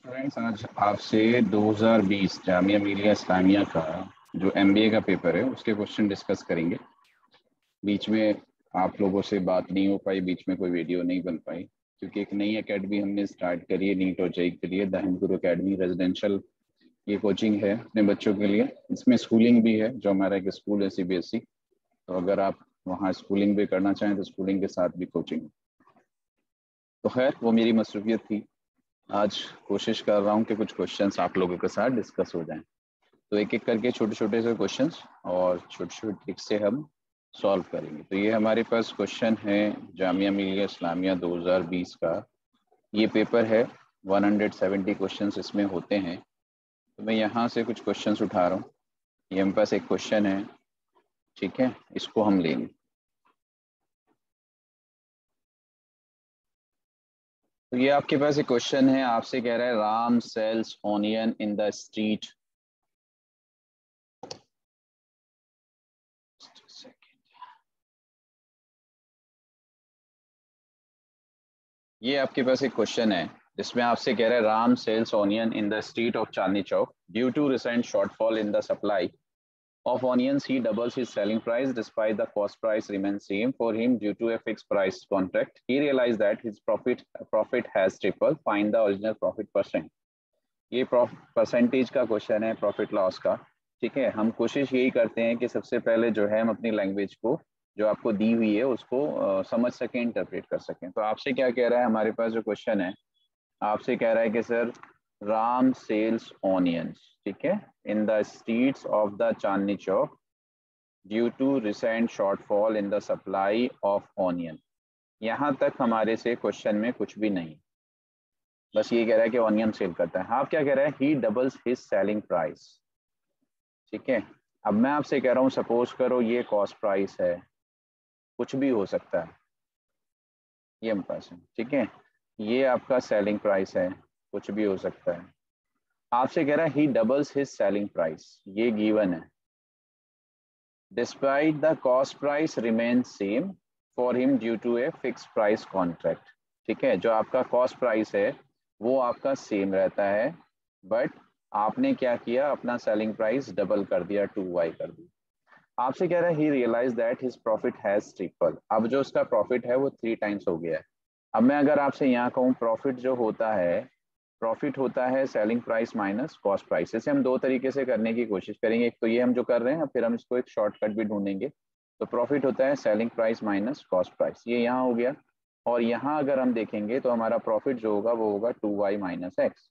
Friends, आज आपसे 2020 जामिया मिलिया इस्लामिया का जो एमबीए का पेपर है उसके क्वेश्चन डिस्कस करेंगे। बीच में आप लोगों से बात नहीं हो पाई, बीच में कोई वीडियो नहीं बन पाई क्योंकि एक नई एकेडमी हमने स्टार्ट करी है नीट और जेई के लिए, द हिंदू एकेडमी रेजिडेंशियल। ये कोचिंग है अपने बच्चों के लिए। इसमें स्कूलिंग भी है, जो हमारा एक स्कूल है सीबीएसई। तो अगर आप वहाँ स्कूलिंग भी करना चाहें तो स्कूलिंग के साथ भी कोचिंग। तो खैर, वो मेरी मसरूफियत थी। आज कोशिश कर रहा हूँ कि कुछ क्वेश्चंस आप लोगों के साथ डिस्कस हो जाएं। तो एक एक करके छोटे छोटे से क्वेश्चंस और छोटे छोटे ट्रिक से हम सॉल्व करेंगे। तो ये हमारे पास क्वेश्चन है जामिया मिलिया इस्लामिया 2020 का। ये पेपर है, 170 क्वेश्चंस इसमें होते हैं। तो मैं यहाँ से कुछ क्वेश्चंस उठा रहा हूँ। ये हमारे पास एक क्वेश्चन है, ठीक है, इसको हम लेंगे। तो ये आपके पास एक क्वेश्चन है, आपसे कह रहा है Ram sells onion in the street. ये आपके पास एक क्वेश्चन है जिसमें आपसे कह रहा है Ram sells onion in the street of Chandni Chowk due to recent shortfall in the supply of onions. He doubles his selling price despite the cost price remains same for him due to a fixed price contract. He realized that his profit has tripled. Find the original profit percent. ये percentage का question है, profit loss का। ठीक है, हम कोशिश यही करते हैं कि सबसे पहले जो है हम अपनी लैंग्वेज को जो आपको दी हुई है उसको समझ सकें, इंटरप्रेट कर सकें। तो आपसे क्या कह रहा है, हमारे पास जो क्वेश्चन है आपसे कह रहा है कि सर राम सेल्स ऑनियंस, ठीक है, in the streets of the Chandni Chowk due to recent shortfall in the supply of onion. यहाँ तक हमारे से क्वेश्चन में कुछ भी नहीं, बस ये कह रहा है कि ऑनियन सेल करता है। आप क्या कह रहा है, he doubles his selling price. ठीक है, अब मैं आपसे कह रहा हूँ सपोज करो ये कॉस्ट प्राइस है, कुछ भी हो सकता है, ये पास है, ठीक है, ये आपका सेलिंग प्राइस है, कुछ भी हो सकता है। आपसे कह रहा है he doubles his selling price, ये गिवन है। Despite the cost price remain same for him due to a fix price contract. ठीक है, जो आपका कॉस्ट प्राइस है वो आपका सेम रहता है, बट आपने क्या किया, अपना सेलिंग प्राइस डबल कर दिया, 2y कर दिया। आपसे कह रहा है he realise that his profit has triple. अब जो उसका प्रॉफिट है वो 3 टाइम्स हो गया है। अब मैं अगर आपसे यहाँ कहूँ प्रॉफिट जो होता है, प्रॉफिट होता है selling price minus cost price. इसे हम दो तरीके से करने की कोशिश करेंगे। एक तो ये हम जो कर रहे हैं, फिर हम इसको एक शॉर्टकट भी ढूंढेंगे। तो प्रॉफिट होता है selling price minus cost price, ये यहाँ हो गया। और यहाँ अगर हम देखेंगे तो हमारा प्रॉफिट जो होगा वो होगा 2y माइनस एक्स।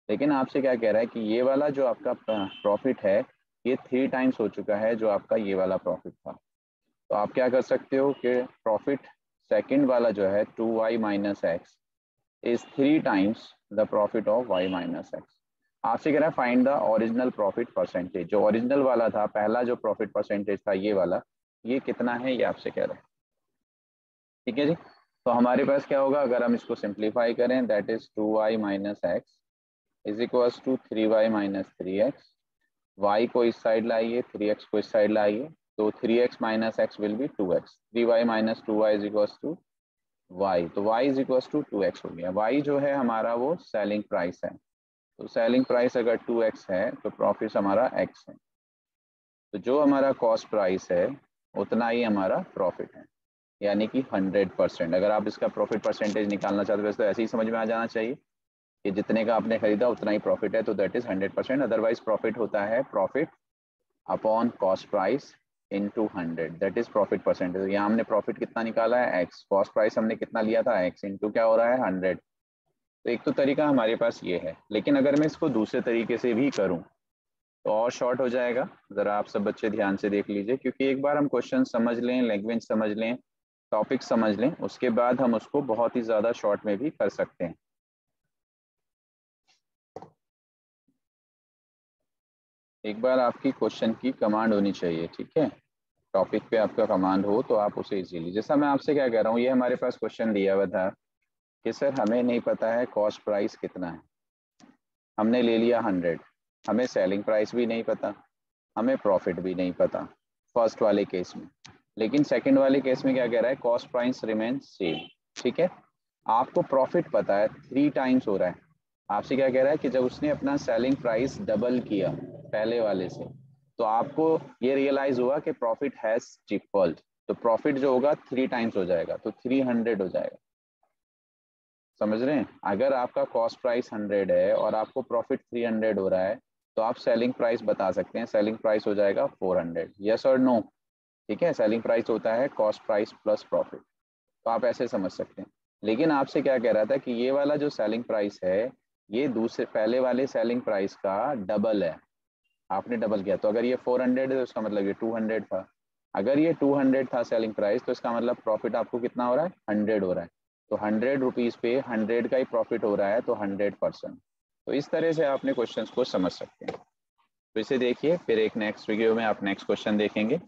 लेकिन आपसे क्या कह रहा है कि ये वाला जो आपका प्रॉफिट है ये 3 टाइम्स हो चुका है जो आपका ये वाला प्रॉफिट था। तो आप क्या कर सकते हो कि प्रॉफिट सेकंड वाला जो है 2y minus x is 3 times the profit of y minus x. आपसे कह रहा है find the original profit percentage. जो ओरिजिनल वाला था, पहला जो प्रॉफिट परसेंटेज था ये वाला, ये कितना है, ये आपसे कह रहा है। ठीक है जी, तो हमारे पास क्या होगा, अगर हम इसको सिंप्लीफाई करें, that is 2y minus x is equals to 3y minus 3x। y को इस साइड लाइए, 3x को इस साइड लाइए, तो 3x minus x will be 2x। 3y minus 2y is equals to y, तो y is equals to 2x हो गया। y जो है हमारा वो सेलिंग प्राइस है, तो सेलिंग प्राइस अगर 2x है तो प्रॉफिट हमारा x है। तो जो हमारा कॉस्ट प्राइस है उतना ही हमारा प्रॉफिट है, यानी कि 100%। अगर आप इसका प्रॉफिट परसेंटेज निकालना चाहते हो तो ऐसे ही समझ में आ जाना चाहिए कि जितने का आपने खरीदा उतना ही प्रॉफिट है, तो दैट इज 100%। अदरवाइज प्रॉफिट होता है profit upon cost price into 100, that is profit percentage. यहाँ हमने प्रॉफिट कितना निकाला है x, कॉस्ट प्राइस हमने कितना लिया था x, इनटू क्या हो रहा है 100। तो एक तो तरीका हमारे पास ये है, लेकिन अगर मैं इसको दूसरे तरीके से भी करूँ तो और शॉर्ट हो जाएगा। ज़रा आप सब बच्चे ध्यान से देख लीजिए, क्योंकि एक बार हम क्वेश्चन समझ लें, लैंग्वेज समझ लें, टॉपिक समझ लें, उसके बाद हम उसको बहुत ही ज़्यादा शॉर्ट में भी कर सकते हैं। एक बार आपकी क्वेश्चन की कमांड होनी चाहिए, ठीक है, टॉपिक पे आपका कमांड हो तो आप उसे इजीली, जैसा मैं आपसे क्या कह रहा हूँ, ये हमारे पास क्वेश्चन दिया हुआ था कि सर हमें नहीं पता है कॉस्ट प्राइस कितना है, हमने ले लिया 100, हमें सेलिंग प्राइस भी नहीं पता, हमें प्रॉफिट भी नहीं पता फर्स्ट वाले केस में। लेकिन सेकंड वाले केस में क्या कह रहा है, कॉस्ट प्राइस रिमेन सेम। ठीक है, आपको प्रॉफिट पता है 3 टाइम्स हो रहा है, आपसे क्या कह रहा है कि जब उसने अपना सेलिंग प्राइस डबल किया पहले वाले से, तो आपको ये रियलाइज हुआ कि प्रॉफिट हैज ट्रिपल्ड, तो प्रॉफिट जो होगा 3 टाइम्स हो जाएगा, तो 300 हो जाएगा। समझ रहे हैं? अगर आपका कॉस्ट प्राइस 100 है और आपको प्रॉफिट 300 हो रहा है, तो आप सेलिंग प्राइस बता सकते हैं, सेलिंग प्राइस हो जाएगा 400। यस और नो? ठीक है, सेलिंग प्राइस होता है कॉस्ट प्राइस प्लस प्रॉफिट, तो आप ऐसे समझ सकते हैं। लेकिन आपसे क्या कह रहा था कि ये वाला जो सेलिंग प्राइस है, ये दूसरे पहले वाले सेलिंग प्राइस का डबल है, आपने डबल किया, तो अगर ये 400 है तो इसका मतलब ये 200 था। अगर ये 200 था सेलिंग प्राइस, तो इसका मतलब प्रॉफिट आपको कितना हो रहा है? 100 हो रहा है। तो 100 रुपीज़ पे 100 का ही प्रॉफिट हो रहा है, तो 100%। तो इस तरह से आपने क्वेश्चन को समझ सकते हैं। तो इसे देखिए, फिर एक नेक्स्ट वीडियो में आप नेक्स्ट क्वेश्चन देखेंगे।